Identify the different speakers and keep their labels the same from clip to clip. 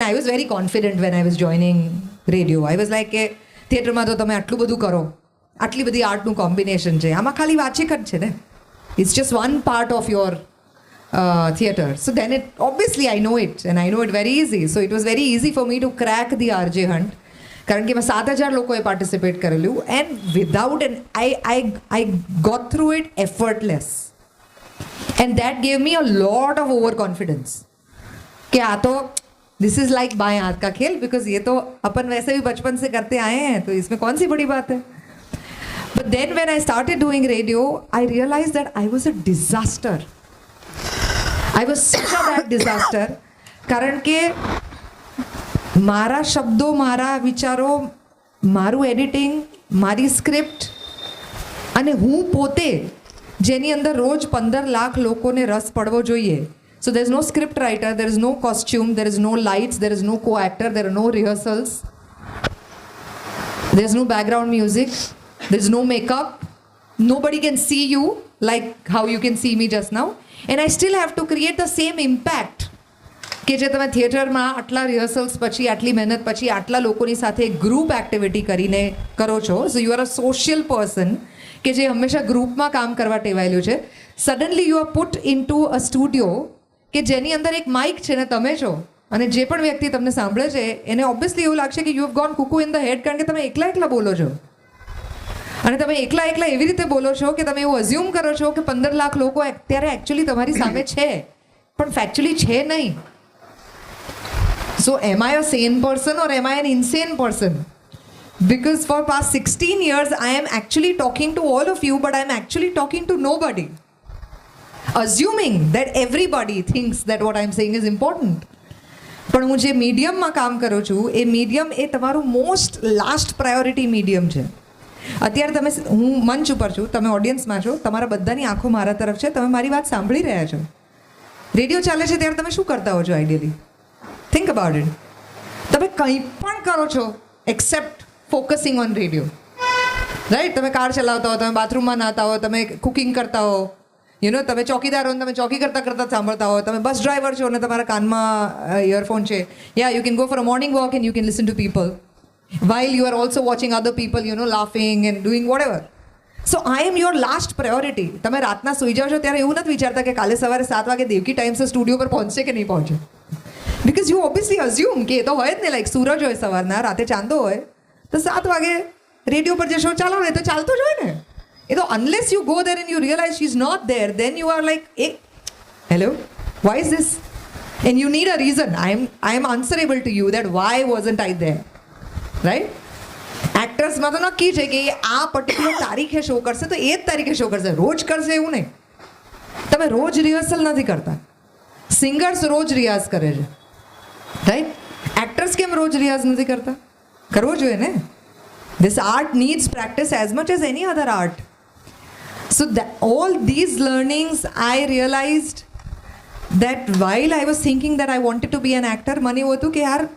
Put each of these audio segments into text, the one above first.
Speaker 1: I was very confident when I was joining radio. I was like કે થિયેટરમાં તો તમે આટલું બધું કરો, આટલી બધી આર્ટનું કોમ્બિનેશન છે, આમાં ખાલી વાચિક જ છે ને, it's just one part of your theatre. So then it, obviously I know it and I know it very easy. So it was very easy for me to crack the RJ Hunt. કારણ કે મેં 7,000 લોકોએ participate કરેલું and without and I got through it effortless and that gave me a lot of over confidence कि आ तो this is like बाएं हाथ का खेल, बिकॉज ये तो अपन वैसे भी बचपन से करते आए हैं, तो इसमें कौन सी बड़ी बात है. But then when I started doing radio I realize that I was a disaster. I was such a that disaster. कारण के मारा शब्दों, मारा विचारो, मारू एडिटिंग, मारी स्क्रिप्ट અને હું પોતે જેની અંદર રોજ 15 લાખ લોકોને રસ પડવો જોઈએ. So there's no script writer, there is no costume, there is no lights, there is no co-actor, there are no rehearsals, there's no background music, there's no makeup, nobody can see you like how you can see me just now, and I still have to create the same impact કે જે તમે થિયેટરમાં આટલા rehearsals પછી, આટલી મહેનત પછી, આટલા લોકોની સાથે ગ્રુપ એક્ટિવિટી કરીને કરો છો. So you are a social person કે જે હંમેશા ગ્રુપમાં કામ કરવા ટેવાયેલું છે. Suddenly you are put in to a studio કે જેની અંદર એક માઇક છે ને તમે છો, અને જે પણ વ્યક્તિ તમને સાંભળે છે એને ઓબ્વિયસલી એવું લાગશે કે you have gone cuckoo in the head, કારણ કે તમે એકલા બોલો છો અને તમે એકલા એવી રીતે બોલો છો કે તમે એવું અઝ્યુમ કરો છો કે 15 લાખ લોકો અત્યારે એકચ્યુઅલી તમારી સામે છે, પણ ફેક્ચ્યુઅલી છે નહીં. So am I a sane person or am I an insane person? Because for past 16 years I am actually talking to all of you, but I am actually talking to nobody, assuming that everybody thinks that what I am saying is important. પણ હું જે મીડિયમમાં કામ કરું છું એ medium એ તમારું most last priority medium છે. અત્યારે તમે, હું મંચ ઉપર છું, તમે ઓડિયન્સમાં છો, તમારા બધાની આંખો મારા તરફ છે, તમે મારી વાત સાંભળી રહ્યા છો. રેડિયો ચાલે છે ત્યારે તમે શું કરતા હો છો આઈડિયલી? Think about it. તમે કંઈ પણ કરો છો accept focusing on radio, right? તમે કાર ચલાવતા હો, તમે બાથરૂમમાં નાતા હો, તમે કુકિંગ કરતા હો, યુ નો, તમે ચોકીદાર હો ને તમે ચોકી કરતાં સાંભળતા હો, તમે બસ ડ્રાઈવર છો ને તમારા કાનમાં ઇયરફોન છે. યા you can go for a morning walk and you can listen to people while you are also watching other people, you know, laughing and doing whatever. So I am your last priority. તમે રાતના સૂઈ જાઓ છો ત્યારે એવું નથી વિચારતા કે કાલે સવારે 7 વાગે દેવકી ટાઈમ્સ સ્ટુડિયો પર પહોંચશે કે નહીં પહોંચે, બિકોઝ યુ ઓબ્વિયસલી અઝ્યુમ કે એ તો હોય જ ને, લાઈક સૂરજ હોય સવારના, રાતે ચાંદો હોય, તો 7 વાગે રેડિયો પર જે શો ચાલો ને તો ચાલતો જ હોય ને. એ તો unless you go there and you realize she is not there, then you are like, a hello, why is this? And you need a reason. I am answerable to you that why wasn't I there, right? એક્ટર્સમાં તો નક્કી છે કે આ particular તારીખે show કરશે તો એ જ તારીખે શો કરશે, રોજ કરશે એવું નહીં. તમે રોજ રિહર્સલ નથી કરતા. સિંગર્સ રોજ રિયાઝ કરે છે, રાઈટ? એક્ટર્સ કેમ રોજ રિયાઝ નથી કરતા? કરવો જોઈએ ને. This art needs practice as much as any other art. So all these learnings I realized that while I was thinking that I wanted to be an actor, મને એવું હતું કે યાર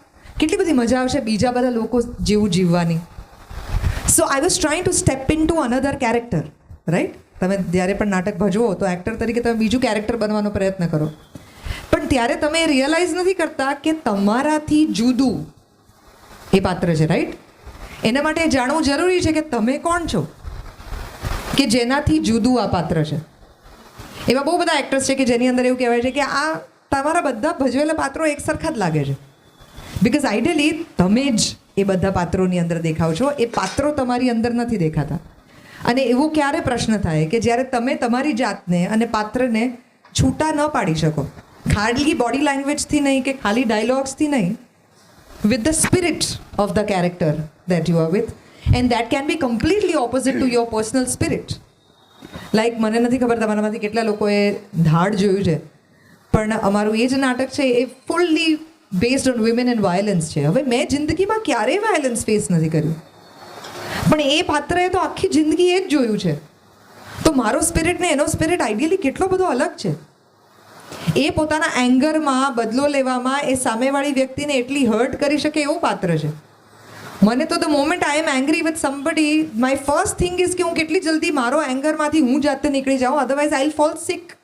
Speaker 1: કેટલી બધી મજા આવશે બીજા બધા લોકો જેવું જીવવાની. So I was trying to step into another character, right? તમે જ્યારે પણ નાટક ભજવો તો એક્ટર તરીકે તમે બીજું કેરેક્ટર બનવાનો પ્રયત્ન કરો, પણ ત્યારે તમે રિયલાઇઝ નથી કરતા કે તમારાથી જુદું એ પાત્ર છે, રાઈટ? એના માટે જાણવું જરૂરી છે કે તમે કોણ છો, કે જેનાથી જુદું આ પાત્ર છે. એવા બહુ બધા એક્ટર્સ છે કે જેની અંદર એવું કહેવાય છે કે આ તમારા બધા ભજવેલા પાત્રો એક સરખા જ લાગે છે, બિકોઝ આઈડિયલી તમે જ એ બધા પાત્રોની અંદર દેખાવ છો, એ પાત્રો તમારી અંદર નથી દેખાતા. અને એવો ક્યારે પ્રશ્ન થાય કે જ્યારે તમે તમારી જાતને અને પાત્રને છૂટા ન પાડી શકો, ખાલી બોડી લેંગ્વેજથી નહીં કે ખાલી ડાયલોગ્સથી નહીં, with the spirit of the character that you are with, and that can be completely opposite to your personal spirit. Like મને નથી ખબર તમારામાંથી કેટલા લોકોએ ધાડ જોયું છે, પણ અમારું એ જ નાટક છે એ fully based on women and violence છે. હવે મેં જિંદગીમાં ક્યારેય વાયલન્સ ફેસ નથી કર્યું, પણ એ પાત્રએ તો આખી જિંદગી એ જ જોયું છે. તો મારો સ્પિરિટ ને એનો સ્પિરિટ આઈડિયલી કેટલો બધો અલગ છે. એ પોતાના એંગરમાં, બદલો લેવામાં એ સામેવાળી વ્યક્તિને એટલી હર્ટ કરી શકે એવું પાત્ર છે. મને તો the moment I am angry with somebody, my first thing is કે હું કેટલી જલ્દી મારો એંગરમાંથી હું જાતે નીકળી જાઉં, otherwise I will fall sick.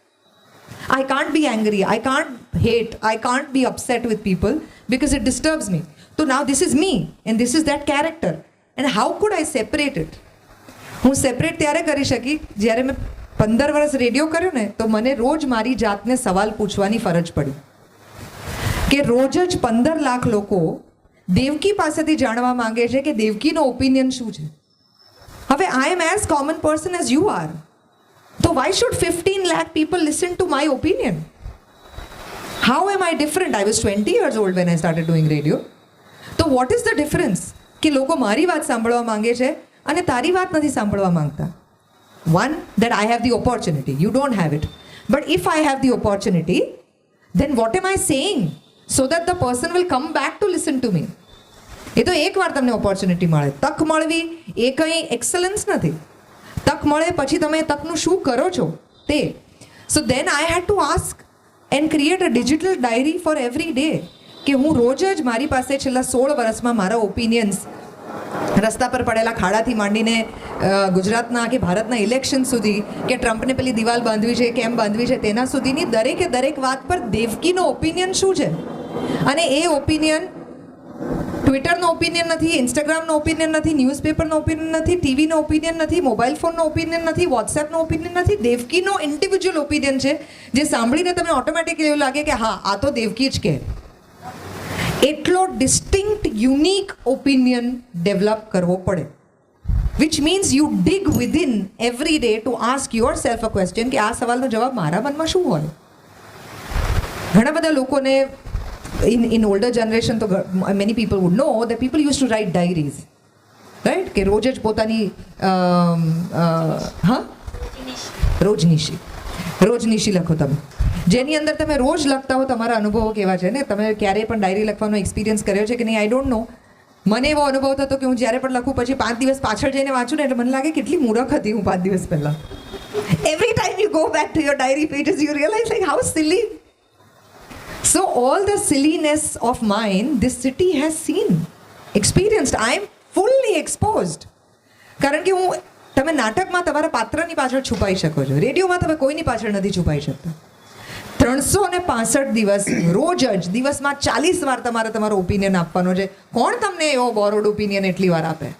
Speaker 1: I can't be angry, I can't hate, I can't be upset with people because it disturbs me. So now this is me and this is that character. And how could I separate it? હું separate ત્યારે કરી શકી જ્યારે મેં 15 વર્ષ radio કર્યો ને તો મને રોજ મારી જાતને સવાલ પૂછવાની ફરજ પડી કે રોજ જ 15 લાખ લોકો દેવકી પાસેથી જાણવા માંગે છે કે દેવકીનો ઓપિનિયન શું છે. હવે I am as common person as you are. So why should 15 lakh people listen to my opinion? How am I different? I was 20 years old when I started doing radio. So what is the difference? કે લોકો મારી વાત સાંભળવા માંગે છે અને તારી વાત નથી સાંભળવા માંગતા. One, that I have the opportunity. You don't have it. But if I have the opportunity, then what am I saying? So that the person will come back to listen to me. એ તો એકવાર તમને opportunity મળે. તક મળવી એ કંઈ excellence નથી. તક મળે પછી તમે તકનું શું કરો છો તે. So then I had to ask and create a digital diary for every day કે હું રોજ જ મારી પાસે છેલ્લા 16 વર્ષમાં મારા ઓપિનિયન્સ રસ્તા પર પડેલા ખાડાથી માંડીને ગુજરાતના કે ભારતના ઇલેક્શન સુધી કે ટ્રમ્પને પેલી દિવાલ બાંધવી છે કેમ બાંધવી છે તેના સુધીની દરેકે દરેક વાત પર દેવકીનો ઓપિનિયન શું છે. અને એ ઓપિનિયન ટ્વિટરનો ઓપિનિયન નથી, ઇન્સ્ટાગ્રામનો ઓપિનિયન નથી, ન્યૂઝપેપરનો ઓપિનિયન નથી, ટીવીનો ઓપિનિયન નથી, મોબાઈલ ફોનનો ઓપિનિયન નથી, વોટ્સએપનો ઓપિનિયન નથી. દેવકીનો ઇન્ડિવિજ્યુઅલ ઓપિનિયન છે જે સાંભળીને તમને ઓટોમેટિકલી એવું લાગે કે હા આ તો દેવકી જ કહે. એટલો ડિસ્ટિંક્ટ યુનિક ઓપિનિયન ડેવલપ કરવો પડે. Which means you dig within every day to ask your self a question કે આ સવાલનો જવાબ મારા મનમાં શું હોય. ઘણા બધા લોકોને in older generation તો many people would know that people used to write diaries, right? કે રોજ જ પોતાની રોજનીશી લખો તમે, જેની અંદર તમે રોજ લખતા હો તમારા અનુભવો કેવા છે ને. તમે ક્યારેય પણ ડાયરી લખવાનો એક્સપિરિયન્સ કર્યો છે કે નહીં? I don't know. મને એવો અનુભવ થતો કે હું જ્યારે પણ લખું પછી 5 દિવસ પાછળ જઈને વાંચું ને એટલે મને લાગે કેટલી મૂર્ખ હતી હું 5 દિવસ પહેલાં. Every time you go back to your diary pages you realize like how silly. So all the silliness of mine, this city has seen, experienced. I am fully exposed. કારણ કે હું તમે નાટકમાં તમારા પાત્રની પાછળ છુપાઈ શકો છો, રેડિયોમાં તમે કોઈની પાછળ નથી છુપાઈ શકતા. 365 દિવસ રોજ જ દિવસમાં 40 વાર તમારે તમારો ઓપિનિયન આપવાનો છે. કોણ તમને એવો બોરોડ ઓપિનિયન એટલી વાર આપે?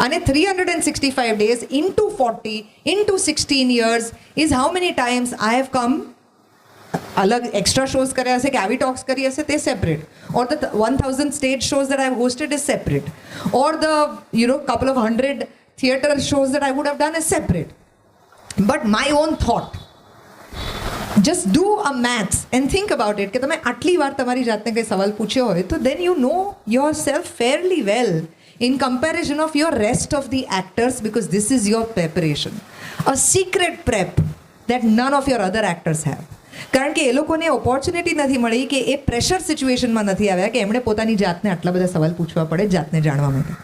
Speaker 1: અને 365 days into 40 into 16 years is how many times I have come. अलग एक्स्ट्रा शोज करे हसे, कैवी टॉक्स करी हसे, ते सेपरेट. और the 1000 stage shows that I've hosted is separate. Or the couple of 100 theatre shows that I would have done is separate. But my own thought, just do a maths and think about it કે તમે આટલી વાર તમારી જાતને કંઈ સવાલ પૂછ્યો હોય તો then you know yourself fairly well in comparison of your rest of the actors, because this is your preparation, a secret prep that none of your other actors have. કારણ કે એ લોકોને ઓપોર્ચ્યુનિટી નથી મળી કે એ પ્રેશર સિચ્યુએશનમાં નથી આવ્યા કે એમણે પોતાની જાતને આટલા બધા સવાલ પૂછવા પડે જાતને જાણવા માટે.